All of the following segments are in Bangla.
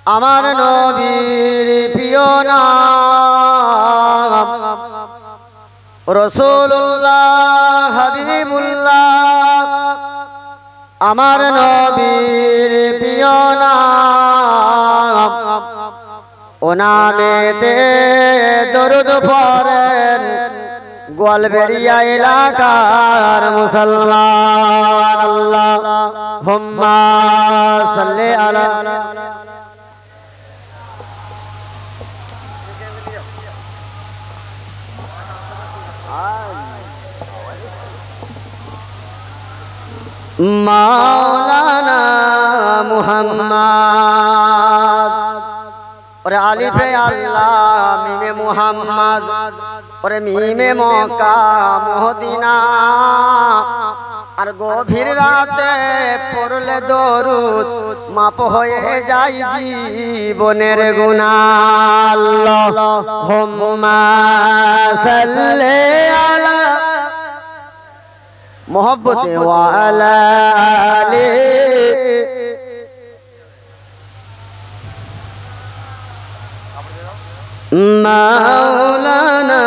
আমার নবীর প্রিয় নাম রাসূলুল্লাহ হাবিবুল্লাহ। আমার নবীর প্রিয় নাম, ও নামেতে দরুদ পড়েন গোয়ালবেড়িয়া এলাকার মুসলমান। আল্লাহুম্মা সাল্লি আলা মাওলানা মুহাম্মদ। ওরে আলিফে আল্লাহ মিমে মুহাম্মদ, ওরে মিমে মক্কা মদিনা। আর গভীর রাতে পড়লে দরুদ মাপ হয়ে যায় জীবনের গুনাহ। আল্লাহুম্মা সাল্লি আলা মোহব্বতে ওয়ালা আলি মাওলানা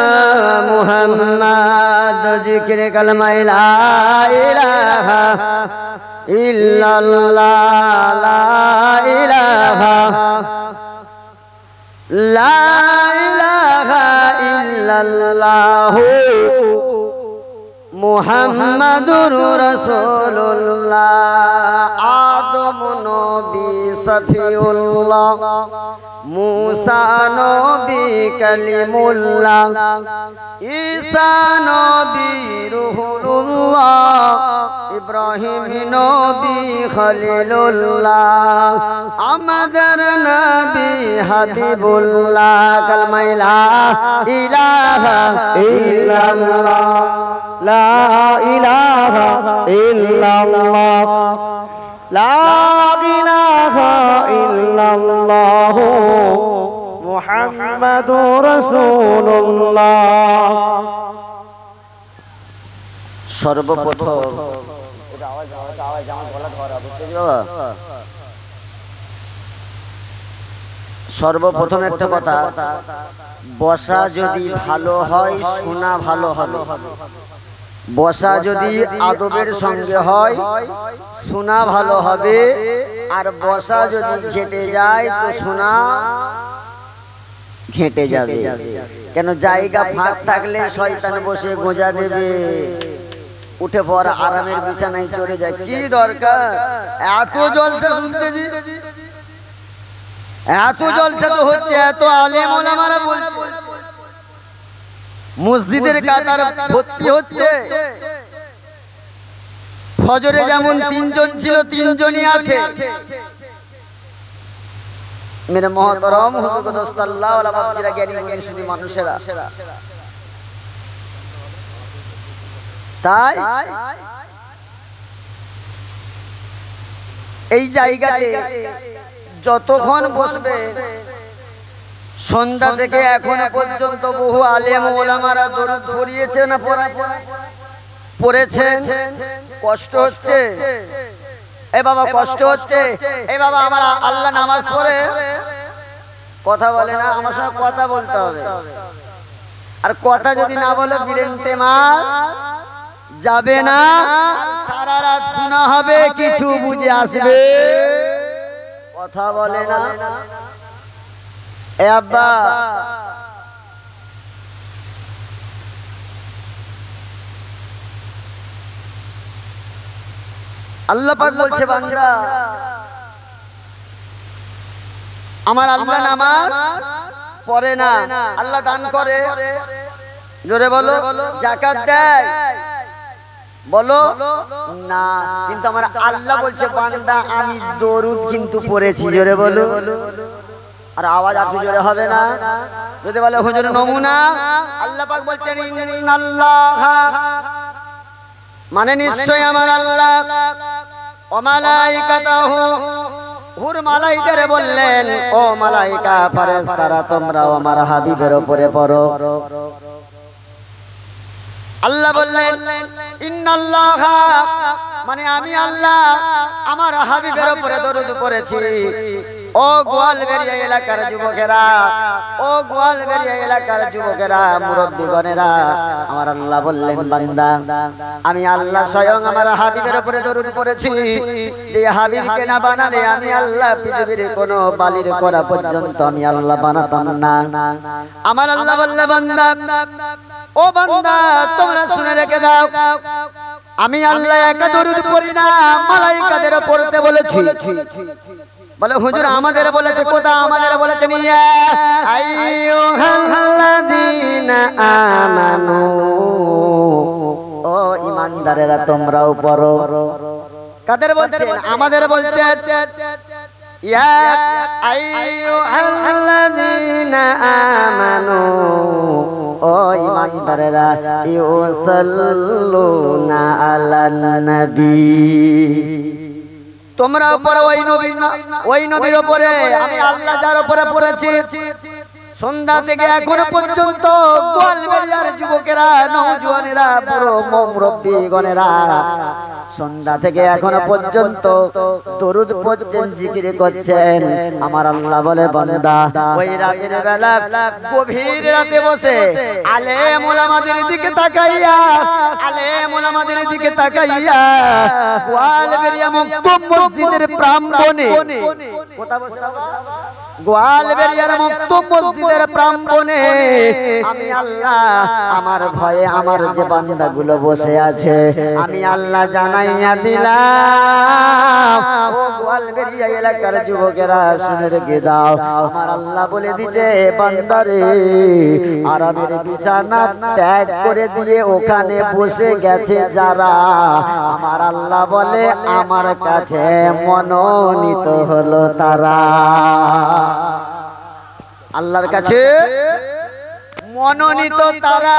মুহাম্মদ। জিকিরে কালমা লা ইলাহা ইল্লাল্লাহ, লা ইলাহা লা ইলাহা ইল্লাল্লাহ মুহাম্মাদুর রাসূলুল্লাহ। আদম নবী সফিউল্লাহ, মুসা নবী কালিমুল্লাহ, ঈসা নবী রূহুল্লাহ, ইব্রাহিম নবী খলিলুল্লাহ, আমাদের নবী হাবিবুল্লাহ। কালমা লা ইলাহা ইল্লাল্লাহ, লা ইলাহা ইল্লাল্লাহ, লা ইলাহা ইল্লাল্লাহ মুহাম্মাদুর রাসূলুল্লাহ। সর্বপ্রথম সর্বপ্রথম একটা কথা, বসা যদি ভালো হয় শোনা ভালো হবে। বসা যদি আদবের সঙ্গে হয় শোনা ভালো হবে, আর বসা যদি ঘেটে যায় তো শোনা ঘেটে যাবে। কেন, জায়গা ফাঁক থাকলে শয়তান বসে গোঁজা দেবে, উঠে পড়া আরামের বিছানায় চলে যায়। কি দরকার এত জলসা শুনতেছি, এত জলসা তো হচ্ছে, এত আলেম ওলামারা বলছে, মসজিদের কাতার ভর্তি হচ্ছে। ফজরে যেমন 3 জন ছিল 3 জনই আছে। মেরে মহতরম হুজুর দোস্তাল্লাহ ওয়ালা বাপজিরা জ্ঞানী গুণী শুধু মানুষেরা, তাই এই জায়গাতে যতক্ষণ বসবে, সন্ধ্যা থেকে এখনো পর্যন্ত বহু আলেম ওলামারা দরুদ পড়িয়েছে না পড়েছেন। কষ্ট হচ্ছে এ বাবা, কষ্ট হচ্ছে এ বাবা। আমার আল্লাহ নামাজ পড়ে কথা বলে না, আমার সঙ্গে কথা বলতে হবে। আর কথা যদি না বলে বিলেন টেমা যাবে না, সারা রাত শোনা হবে, কিছু বুঝে আসবে, কথা বলে না। এ আব্বা, আল্লাহ পাক বলছে বান্দা আমার আল্লাহ নামাজ পড়ে না, আল্লাহ দান করে, জোরে বলো, যাকাত দেয়, বলো না, কিন্তু আমার আল্লাহ বলছে বান্দা আমি দরুদ কিন্তু পড়েছি, জোরে বলো। আর আওয়াজ আপনি জোরে হবে না, যদি বলে হুজুর নমুনা। আল্লাহ পাক বলছেন ইন্নাল্লাহ, মানে নিশ্চয় আমার আল্লাহ, ও মালাইকাতাহু, হুর মালাইকারে বললেন ও মালাইকা ফেরেশতারা তোমরাও আমার হাবিবের উপরে পড়ো। আল্লাহ বললেন ইন্নাল্লাহ, মানে আমি আল্লাহ আমার হাবিবের উপরে দরুদ পড়েছি। ও ও গোয়ালবেড়িয়া এলাকার যুবকেরা, ও গোয়ালবেড়িয়া এলাকার যুবকেরা, মুরব্বীগণেরা, আমার আল্লাহ বললেন বান্দা আমি আল্লাহ স্বয়ং আমার হাবিবের উপরে দরুদ পড়েছি, যে হাবিবকে না বানালে আমি আল্লাহ পৃথিবীর কোনো বালির করা পর্যন্ত আমি আল্লাহ বানাতাম না। আমার আল্লাহ বললে বান্দা, ও বান্দা তোমরা শুনে রেখে দাও, আমি আল্লাহ একা দরুদ পড়ি না, মালাইকাদের পড়তে বলেছি। বলে হুজুর আমাদের বলেছে, কোথায় আমাদের বলেছেন? ইয়া আইয়ুহাল্লাযীনা আমানু, ও ঈমানদারেরা তোমরাও পড়ো। কাদের বলছেন? আমাদের বলছেন। ইয়া আইয়ুহাল্লাযীনা আমানু, ও ঈমানদারেরা, ইউসাল্লুনা আলান নবী, তোমরা উপরে ওই নবীর উপরে আমি আল্লাহ যার উপরে পড়েছি। সন্ধ্যা থেকে এখন পর্যন্ত গোয়ালবেড়িয়ার যুবকেরা, নওজোয়ানেরা, পুরো মুরব্বীগণেরা সন্ধ্যা থেকে এখনো পর্যন্ত দরুদ পড়ছেন, জিকির করছেন। আমার আল্লাহ বলে বান্দা ওই রাতের বেলা গভীর রাতে বসে আলেম ওলামাদের দিকে তাকাইয়া, আলেম ওলামাদের দিকে তাকাইয়া গোয়ালবেড়িয়া মকতুম মসজিদের প্রাঙ্গণে, কোথা বসে? গোয়ালবেড়িয়ার মকতুম মসজিদের প্রাঙ্গণে আমি আল্লাহ আমার ভয়ে আমার যে বান্দাগুলো বসে আছে আমি আল্লাহ জানাইয়া দিলাম, ও গোয়ালবেড়িয়া এলাকার যুবকেরা শুনে রেখে দাও, আমার আল্লাহ বলে দিছে বান্দারে আরামের বিছানা ত্যাগ করে দিয়ে ওখানে বসে গেছে যারা, আমার আল্লাহ বলে আমার কাছে মনোনীত হলো তারা। আল্লাহর কাছে মনোনীত তারা,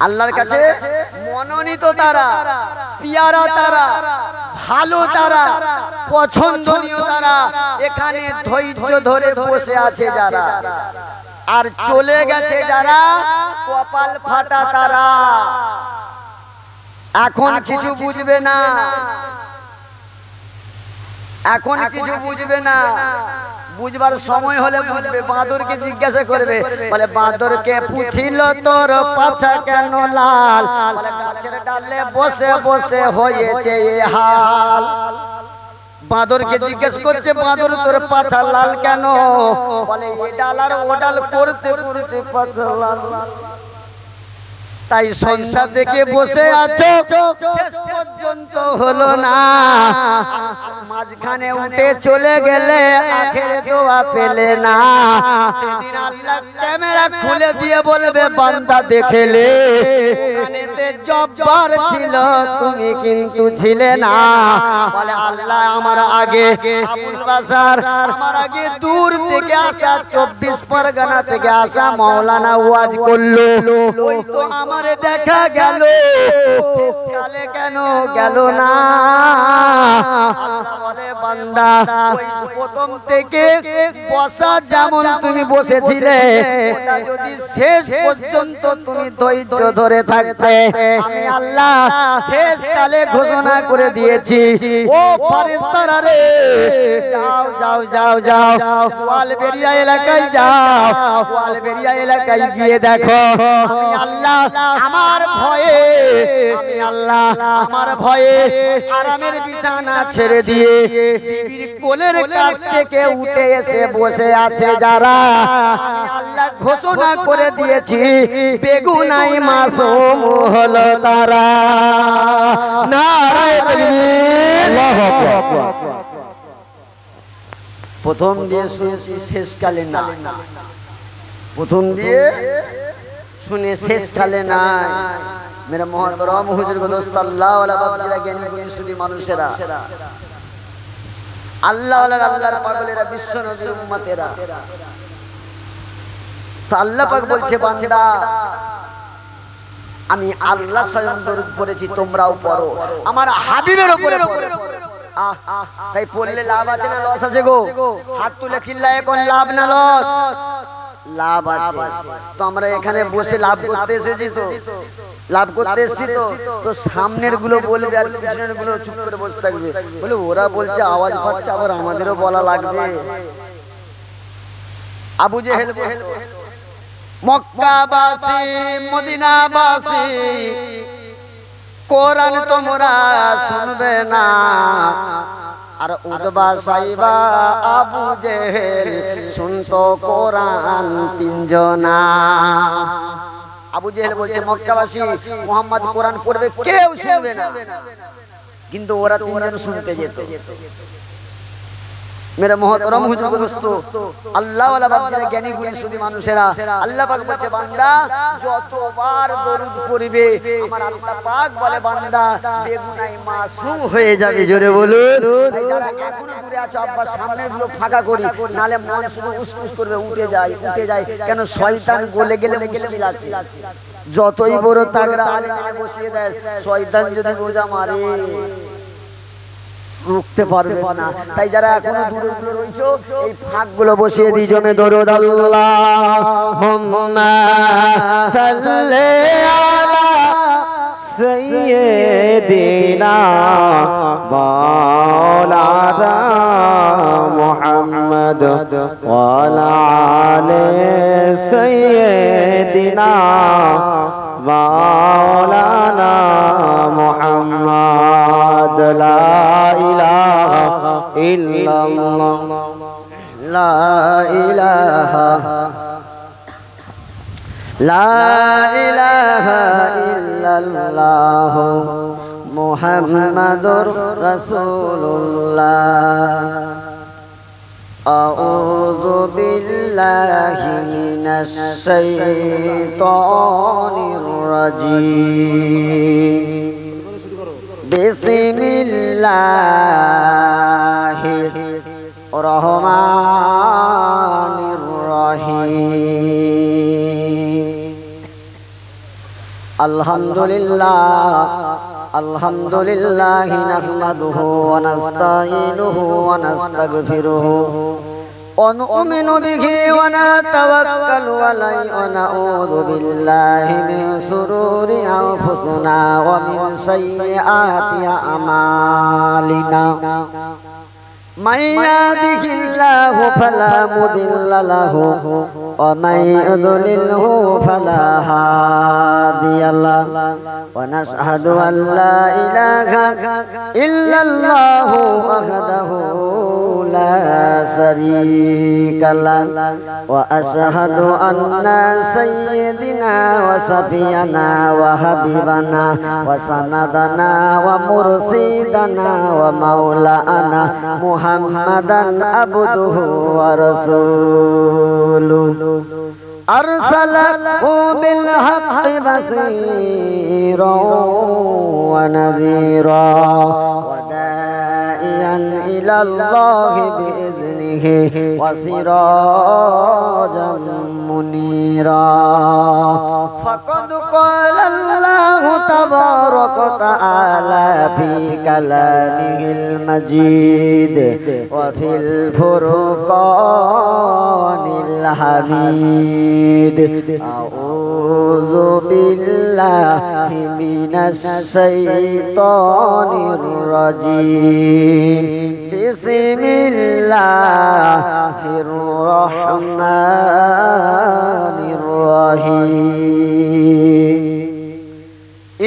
আল্লাহর কাছে মনোনীত তারা, পিয়ারা তারা, ভালো তারা, পছন্দনীয় তারা, এখানে ধৈর্য ধরে বসে আছে যারা, আর চলে গেছে যারা কপাল ফাটা তারা। এখন কিছু বুঝবে না, এখন কিছু বুঝবে না, বুঝবার সময় হলে বুঝবে। বাঁদরকে জিজ্ঞাসা করবে, বলে বাঁদরকে পুছিল তোর পাছা কেন লাল, বলে গাছের ডালে বসে বসে হয়েছে এ হাল। বাঁদরকে জিজ্ঞেস করছে বাঁদর তোর পাছা লাল কেন, বলে এ ডাল আর ও ডাল করতে করতে পাছা লাল। তাই সন্ধ্যা থেকে বসে আছো, শেষ পর্যন্ত হলো না, মাঝখানে উঠে চলে গেলে আখের দোয়া পেলে না। সেদিন আল্লাহ ক্যামেরা খুলে দিয়ে বলবে বান্দা দেখেলে ওখানেতে জব্বার ছিল তুমি কিন্তু ছিলে না। বলে আল্লাহ আমার আগে আবুল বাশার, আমার আগে দূর থেকে আসা 24 পরগনা থেকে আসা মাওলানা ওয়াজ করলো, ওই তো আমার দেখা গেল, শেষকালে কেন গেল না? আল্লাহ বলে বান্দা ওই প্রথম থেকে বসা যেমন তুমি বসেছিলে, ওটা যদি শেষ পর্যন্ত তুমি ধৈর্য ধরে থাকতে, আমি আল্লাহ শেষকালে ঘোষণা করে দিয়েছি, ও ফেরেশতারা রে যাও যাও যাও যাও গোয়ালবেড়িয়া এলাকায় যাও, গোয়ালবেড়িয়া এলাকায় গিয়ে দেখো আমি আল্লাহ আমার ভয়ে, আমি আল্লাহ আমার ভয়ে আরামের বিছানা ছেড়ে দিয়ে বিবির কোলের কাছ থেকে উঠে এসে বসে আছে যারা, আমি আল্লাহ ঘোষণা করে দিয়েছি বেগুনাই মাসুম হলো তারা। নারায়ে তাকবীর, আল্লাহু আকবার। প্রথম দিয়ে শুনেছি শেষকালে না, প্রথম দিয়ে শুনে শেষকালে নাই। মেরা মুহতারাম হুজুর গো দোস্ত আল্লাহ ওয়ালা বাপজিরা জ্ঞানী গুণী সুধী মানুষেরা, আল্লাহ ওয়ালা আল্লাহর পাগলেরা, বিশ্ব নবীর উম্মতেরা, তো আল্লাহ পাক বলছে বান্দা আমি আল্লাহ স্বয়ং দরুদ পড়েছি, তোমরাও পড়ো আমার হাবিবের উপরে পড়ো। তাই পড়লে লাভ আছে না লস আছে গো? হাত তুলে চিল্লায় কোন লাভ না লস? লাভ আছে। তো আমরা এখানে বসে লাভ করতে এসেছি, তো লাভ করতে এসছি তো সামনের গুলো বলবে আর পিছনের গুলো চুপ করে বসে থাকবে। বলে ওরা বলছে আওয়াজ পাচ্ছে, আবার আমাদেরও বলা লাগবে। আবু জেহেল মক্কাবাসী মদিনাবাসী কোরআন তোমরা শুনবে না, আর উতবা সাইবা আবু জেহেল শুনতো কোরআন তিনজনা। আবু জেহেল বলছে মক্কাবাসী মুহাম্মদ কোরআন পড়বে কেউ শুনবে না, কিন্তু ওরা তিনজন শুনতে যেত। मेरे मोहतरम हुजूर को दोस्तों अल्लाह वाला बाबा ज्ञानी गुणी सुधी মানুষেরা আল্লাহ পাক বলছে বান্দা যতবার দরুদ পড়বে আমার আল্লাহ পাক বলে বান্দা বেগুনাহ মাসুম হয়ে যাবে। জোরে বলুন। তাই যারা এখনো দূরে আছো আব্বা সামনে গুলো ফাঁকা করি, নালে মন শুধু উসকুস করবে, উঠে যায়। কেন শয়তান গলে গেলে মুশকিল আছে। যতই বড় তাগড়া আলেমে বসিয়ে দেয়, শয়তান যদি রোজা মারে রুখতে পারবে না। তাই যারা এখনো দূরে দূরে রয়েছে এই ফাঁকগুলো বসিয়ে দিই। জমে দরুদ আল্লাহুম্মা সাল্লি আলা সাইয়্যিদিনা মাওলানা মুহাম্মদ ওয়া আলা আলি সাইয়্যিদিনা মাওলানা মুহাম্মদ। লা ইলাহা ইল্লাল্লাহ লা ইলাহা ইল্লাল্লাহ মুহাম্মাদুর রাসূলুল্লাহ। আউযু বিল্লাহি মিনাশ শাইতানির রাজীম। বিসমিল্লাহির রহমানির রহিম। আলহামদুলিল্লাহ নাহমাদুহু ওয়া নাস্তাঈনুহু ওয়া নাস্তাগফিরুহু ওয়া নু'মিনু বিহি ওয়া নাতাওয়াক্কালু আলাইহি ওয়া নাউযু বিল্লাহি মিন শুরুরি আনফুসিনা ওয়া মিন সাইয়্যাতি আ'মালিনা। من يهده الله فلا مضل له ومن يضلله فلا هادي له ونشهد أن لا إله إلا الله وحده لا شريك له وأشهد أن سيدنا وصفينا وحبيبنا وسندنا ومرشدنا ومولانا محمدا عبده ورسوله أرسله بالحق بشيرا ونذيرا وداعيا إلى الله بإذنه وسراجا منيرا. فقد قال الله تبارك وتعالى في كلامه المجيد وفي الفرقان الحميد. أعوذ بالله من الشيطان الرجيم. بسم الله الرحمن الرحيم.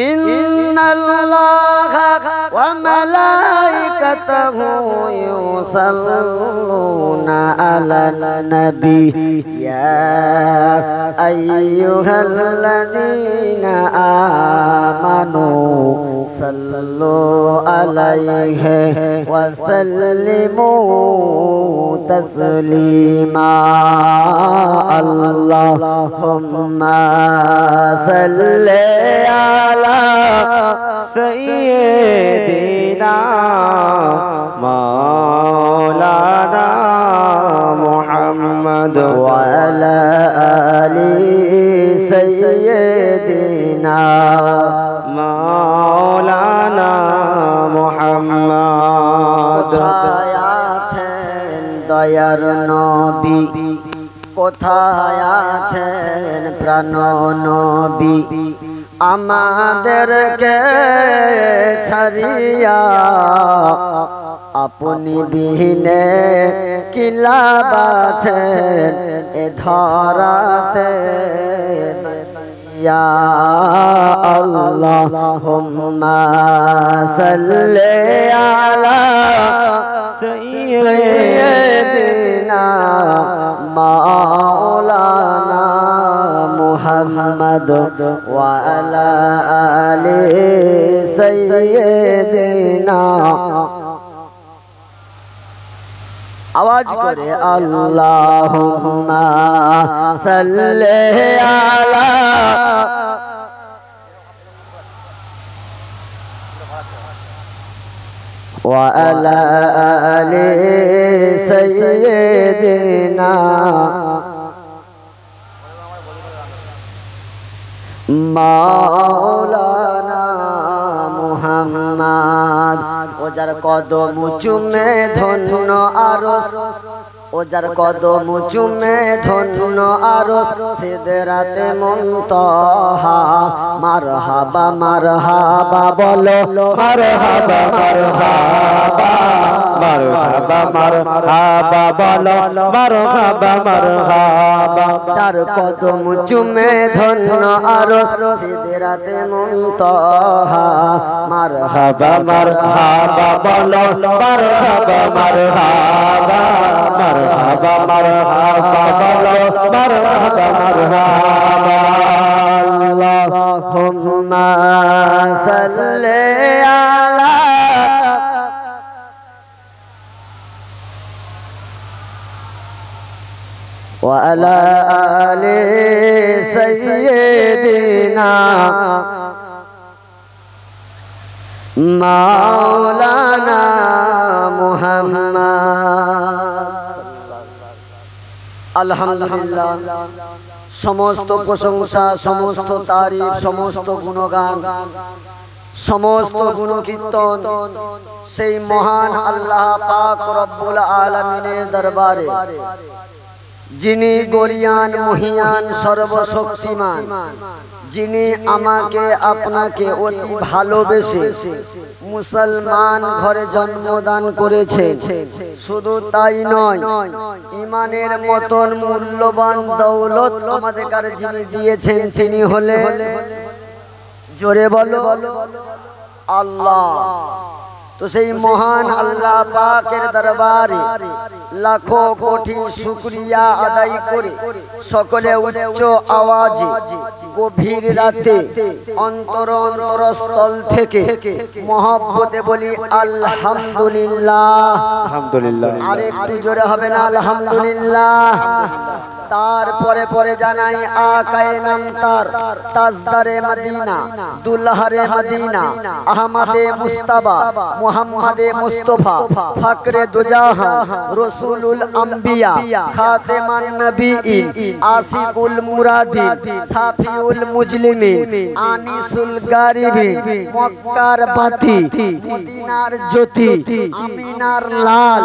إن الله وملائكته يصلون على النبي يا أيها الذين آمنوا صلوا عليه وسلموا تسليما. اللهم صل على سيدنا مولانا محمد وعلى آل سيدنا مولانا محمد. কোথায় আছেন দয়ার নবী, কোথায় আছেন প্রাণ নবী, আমাদেরকে ছাড়িয়া আপনি বিহীনে কি লাভ আছে এ ধরাতে ইয়া আল্লাহুম্মা সাল্লি আলা সাইয়্যিদিনা মাওলানা মুহাম্মদ ওয়া আলা আলি সাইয়্যিদিনা आवाज करे अल्लाहुम्मा सल्ले अला व अला आलि सय्यिदिना मौलाना मुहम्मद ও যার কদম চুমে ধন্য আরশ ও যার কদম চুমে ধন্য আরশ সিদরাতে মুনতাহা মারহাবা মারহাবা বলো মারহাবা মারহাবা মারহাবা মারহাবা বলো মারহাবা মারহাবা যার কদম চুমে ধন্য আরশ সিদরাতে মুনতাহা মারহাবা মারহাবা বলো মারহাবা মারহাবা মারহাবা মারহাবা বলো মারহাবা মারহাবা আল্লাহুম্মা সাল্লি আলা ওয়া আলা আলি সাইয়্যিদিনা মাওলানা মুহাম্মদ আলহামদুলিল্লাহ সমস্ত প্রশংসা সমস্ত তারিফ সমস্ত গুণগান সমস্ত গুণকীর্তন সেই মহান আল্লাহ পাক রব্বুল আলামিনের দরবারে যিনি গরিয়ান মহিয়ান সর্বশক্তিমান যিনি আমাকে আপনাকে অতি ভালোবেসে মুসলমান ঘরে জন্মদান করেছে শুধু তাই নয় ঈমানের মতন মূল্যবান দৌলত আমাদের কাছে যিনি দিয়েছেন তিনি হলেন জোরে বলো আল্লাহ তো সেই মহান আল্লাহ পাকের দরবারে লাখো কোটি শুকরিয়া আদায় করে সকলে উচ্চ আওয়াজে গভীর রাতে অন্তরস্থল থেকে মহব্বতে বলি আলহামদুলিল্লাহ আলহামদুলিল্লাহ আর একটু জোরে হবে না আলহামদুলিল্লাহ তারপরে পরে জানাই আকায়ে নামতার তাজদারে মদিনা দুলহারে মদিনা আহমদে মুস্তাফা মুহাম্মদে মুস্তাফা ফকরে দুজাহান রাসূলুল আম্বিয়া খাতেমান নবিয়িন আসিকুল মুরাদিন সাফিউল মুজলিমিন আনিসুল গারিবিন মক্কার বাতি মদিনার জ্যোতি আমিনার লাল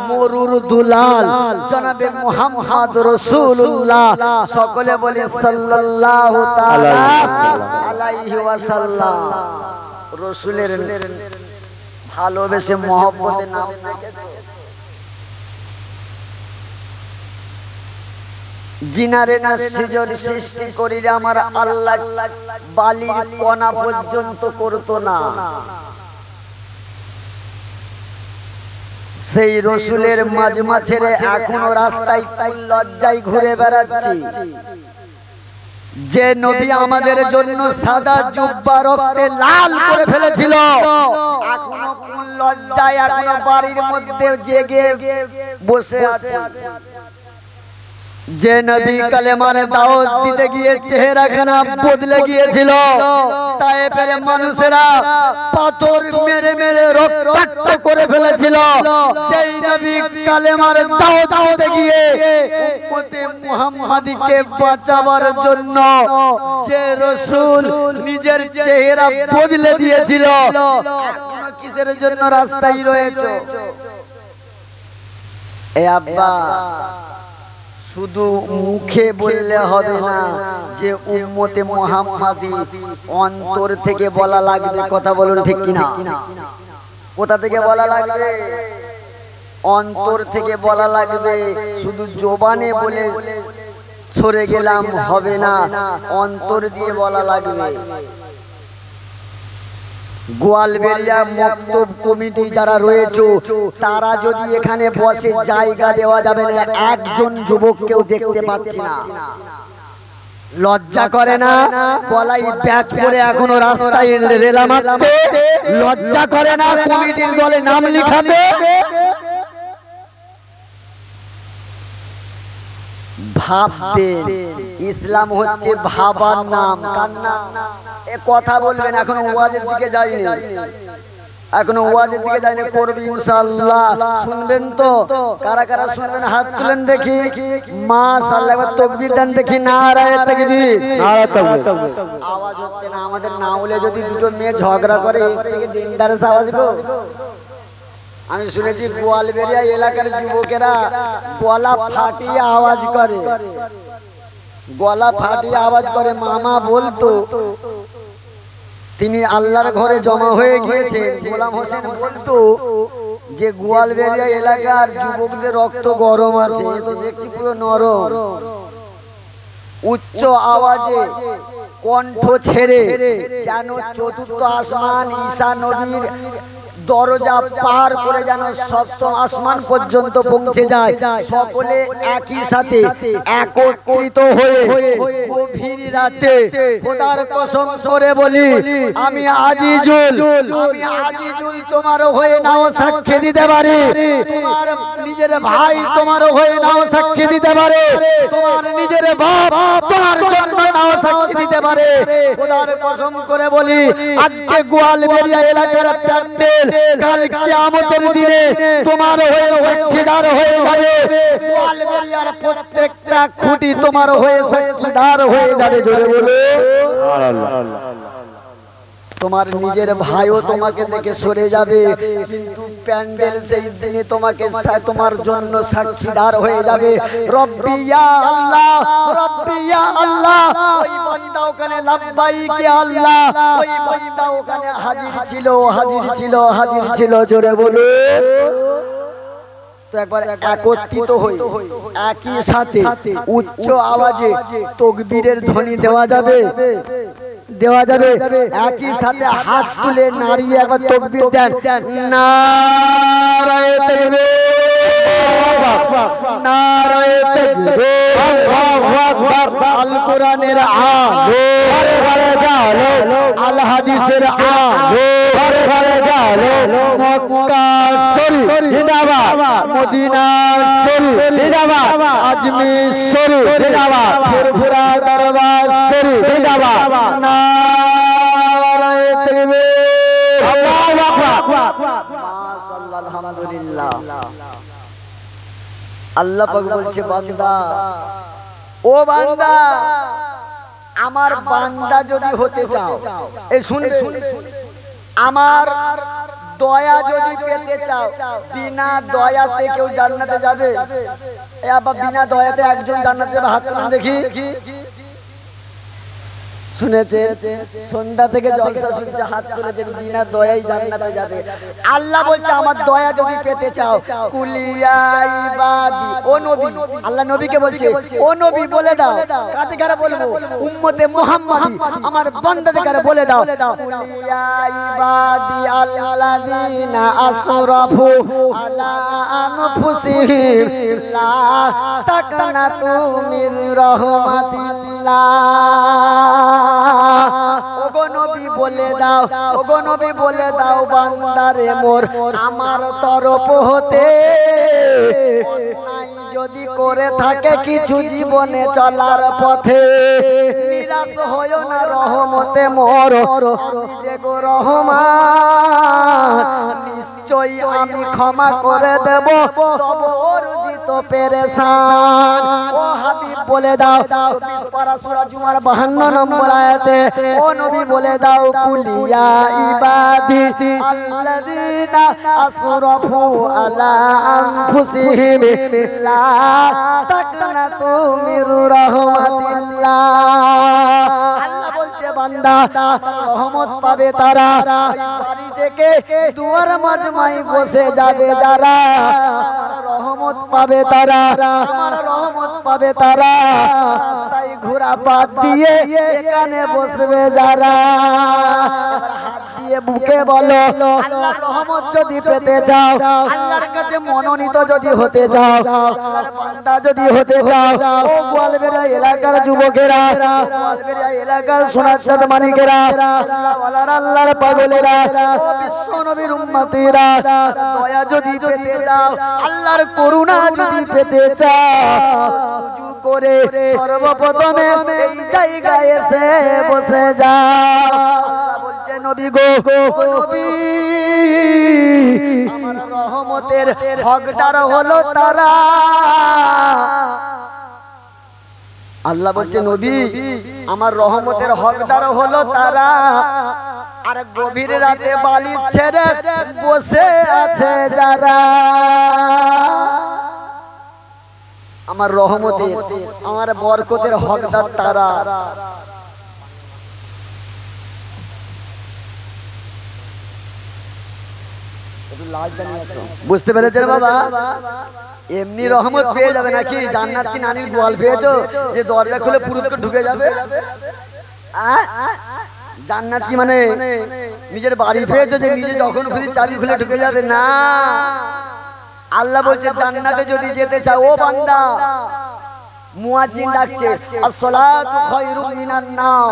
মরুর দুলাল জনাবে মুহাম্মদ রাসূলুল্লাহ সকলে বলে সাল্লাল্লাহু তাআলা আলাইহি ওয়াসাল্লাম রাসূলের ভালোবেসে মহব্বতে নাম দেখেছো জিনারে না সৃষ্টি করিলে আমার আল্লাহ বালির কণা পর্যন্ত করতো না সেই রসুলের মাজমা ছেড়ে এখনো রাস্তায় লজ্জায় ঘুরে বেড়াচ্ছি যে নবী আমাদের জন্য সাদা জুব্বা রক্তে লাল করে ফেলেছিল এখনো কোন লজ্জায় এখনো বাড়ির মধ্যে জেগে বসে আছে যে নবী কালেমার দাওয়াত দিতে গিয়ে চেহারাখানা বদলে গিয়েছিল তায়েফের মানুষেরা পাথর মেরে মেরে রক্তাক্ত করে ফেলেছিল সেই নবী কালেমার দাওয়াত দিতে গিয়ে উম্মতে মুহাম্মাদীকে বাঁচাবার জন্য যে রাসূল নিজের চেহারা বদলে দিয়েছিল এখনো কিসের জন্য রাস্তায় রয়েছে এ আব্বা শুধু মুখে বললে হবে না, যে উম্মতে মুহাম্মাদি অন্তর থেকে বলা লাগবে। কথা বলুন ঠিক কিনা? কোথা থেকে বলা লাগবে? অন্তর থেকে বলা লাগবে। শুধু জবানে বলে সরে গেলাম হবে না, অন্তর দিয়ে বলা লাগবে। গোয়ালবেড়িয়া মক্তব কমিটি যারা রয়েছে তারা যদি এখানে বসে, জায়গা দেওয়া যাবে না, একজন যুবককেও দেখতে পাচ্ছি না। লজ্জা করে না? গলায় ব্যাচ পরে এখনো রাস্তায় রেলা মারতে লজ্জা করে না? কমিটির দলে নাম লিখাতে ভাববেন। ইসলাম হচ্ছে ভাবার নাম। কার নাম? এ কথা বলবেন। এখনো ওয়াজের দিকে যায়নি, এখনো ওয়াজের দিকে যায়নি, করবি ইনশাআল্লাহ। শুনবেন তো? কারা কারা শুনবেন হাত তুলেন দেখি। মাশাআল্লাহ, এবার তাকবীর দেন দেখি। নারায়ে তাকবীর, নারায়ে তাকবীর। আওয়াজ হচ্ছে না। আমাদের নাউলে যদি দুটো মেয়ে ঝগড়া করে এর থেকে ডেঞ্জারাস আওয়াজ গো। আমি শুনেছি গোয়ালবেড়িয়া এলাকার যুবকেরা গলা ফাটিয়ে আওয়াজ করে, গলা ফাটিয়ে আওয়াজ করে। মামা বলতো, তিনি আল্লাহর ঘরে জমা হয়ে গিয়েছে। গোলাম হোসেন বলতো যে গোয়ালবেড়িয়া এলাকার যুবকদের রক্ত গরম আছে। তো দেখছি পুরো নরম। উচ্চ আওয়াজে কণ্ঠ ছেড়ে যেন চতুর্থ আসমান ঈসা নবীর দরজা পার করে যেন সপ্তম আসমান পর্যন্ত পৌঁছে যায়। সকলে একই সাথে একত্রিত হয়ে গভীর রাতে খোদার কসম করে বলি, আমি আজিজুল, আমি আজিজুল তোমারও হয়ে নাও সাক্ষী দিতে পারি, তোমার নিজের ভাই তোমারও হয়ে নাও সাক্ষী দিতে পারে, তোমার নিজের বাপ তোমার জন্য নাও সাক্ষী দিতে পারে। খোদার কসম করে বলি, আজকে গোয়ালবেড়িয়া এলাকার প্যান্ডেল কাল কিয়ামতের দিনে তোমার হয়ে সাক্ষীদার হয়ে যাবে। গোয়ালবেড়িয়ার প্রত্যেকটা খুঁটি তোমার হয়ে সাক্ষীদার হয়ে যাবে। জোরে বলো সুবহানাল্লাহ। তোমার নিজের ভাইও তোমাকে দেখে সরে যাবে, কিন্তু প্যান্ডেল সেই দিনে তোমাকে তোমার জন্য সাক্ষীদার হয়ে যাবে। রব্বি ইয়া আল্লাহ, রব্বি ইয়া আল্লাহ। ওই বান্দা ওখানে লাব্বাইক ইয়া আল্লাহ, ওই বান্দা ওখানে হাজির ছিল, হাজির ছিল, হাজির ছিল। জোরে বলো। তো একবার একত্রিত হই, একই সাথে উচ্চ আওয়াজে তাকবীরের ধ্বনি দেওয়া যাবে, দেওয়া যাবে। একই সাথে হাত তুলে নাড়িয়ে একবার তাকবীর দেন। নারায়ে তাকবীর, নারায়ে তাকবীর, আল্লাহু আকবার। আল কোরআনের আলো ঘরে ঘরে জালো, আল হাদিসের আলো ঘরে ঘরে জালো। মক্কা শরীফ জিন্দাবাদ, মদিনা শরীফ জিন্দাবাদ, আজমির শরীফ জিন্দাবাদ, ফুরফুরা দরবার শরীফ জিন্দাবাদ। নারায়ে তাকবীর, আল্লাহু আকবার। মাশাআল্লাহ, আলহামদুলিল্লাহ। আল্লাহ পাক বলছে, বান্দা, ও বান্দা, আমার বান্দা যদি হতে চাও, এই শুনবে, আমার দয়া যদি পেতে চাও, বিনা দয়াতে কেউ জান্নাতে যাবে? আবার বিনা দয়াতে একজন জান্নাতে যাবে? হাত তুলে দেখি। শুনেছে সন্ধ্যা থেকে জলসা শুনছে, হাত তুলেছেন, বিনা দয়াই জান্নাতে যাবে। আল্লাহ বলছে, আমার দয়া যদি পেতে চাও, কুলিয়া ইবাদি, ও নবী, আল্লাহ নবীকে বলছে, ও নবী বলে দাও। কাকে কারা বলবো? উম্মতে মুহাম্মাদি, আমার বান্দাদের কারা বলে দাও। কুলিয়া ইবাদি আল্লাযিনা আসরাফু আলা আনফুসিহিম লা তাকনাতু মির রাহমাতিল্লাহ। ওগো নবী বলে দাও, ওগো নবী বলে দাও, বান্দারে মোর আমার তরফ হতে অন্যায় যদি করে থাকে কিছু জীবনে চলার পথে, নিরাশ হয়ো না, রহমতে মোর আমি যে গো রহমান, নিশ্চয়ই আমি ক্ষমা করে দেব, তব অর্জিত তো পেরেশান। ও হাবিব বলে দাও 24 পারা সূরা জুমার 52 নম্বর আয়াতে ও নবী বলে দাও কুলিয়া ইবাদি আল্লাযিনা আসরাফু আলা আনফুসিহিম লা তাকনাতু মির রাহমাতিল্লাহ। আল্লাহ বলছে বান্দা রহমত পাবে তারা বাড়ি থেকে দুয়ার মাজমাই বসে যাবে যারা আমার রহমত পাবে তারা আমার রহমত পাবে তারা রাস্তায় ঘোরা বাদ দিয়ে এখানে বসবে যারা। হাত দিয়ে বুকে বলো আল্লাহর রহমত যদি পেতে চাও আল্লাহর কাছে মনোনীত যদি হতে চাও আল্লাহর বান্দা যদি হতে চাও ও গোয়ালবেড়া এলাকার যুবকেরা গোয়ালবেড়া এলাকার সোনারচাঁদ মানিকেরা আল্লাহওয়ালারা আল্লাহর পাগলেরা ও বিশ্ব নবীর উম্মতিরা দয়া যদি পেতে চাও আল্লাহর করুণা যদি পেতে চাও উজু করে সর্বপ্রথমে এই জায়গায় এসে বসে যাও। আল্লাহ বলছে নবী গো নবী আমার রহমতের হকদার হলো তারা। আল্লাহ বলছে নবী আমার রহমতের হকদার হলো তারা আর গভীর রাতে বালি ছেড়ে বসে আছে যারা। আমার রহমতের আমার বরকতের হকদার তারা। বুঝতে পেরেছেন বাবা? এমনি রহমত পেয়ে যাবে নাকি? জান্নাত কি নানির গোয়াল পেয়েছো যে দরজা খুলে পুরুতকে ঢুকে যাবে? জান্নাত কি মানে নিজের বাড়ি পেয়েছো যে নিজে যখন খুশি চাবি খুলে ঢুকে যাবে? না, আল্লাহ বলছে জান্নাতে যদি যেতে চাও ও বান্দা মুয়াজ্জিন ডাকছে আসসালাতু খায়রুম মিনান নাও,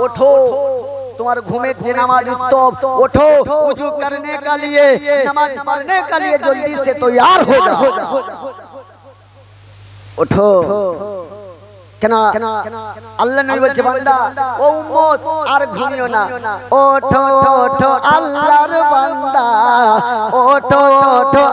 ওঠো तुम्हारे घूमे थे नमाज उत्तम, उठो वुजू करने का लिए नमाज पढ़ने का लिए जल्दी से तैयार हो जाओ। उठो কেনা আল্লাহ নবী বলছে বান্দা ও উম্মত আর ঘুমিও না, ওঠো ওঠো আল্লাহর বান্দা ওঠো ওঠো।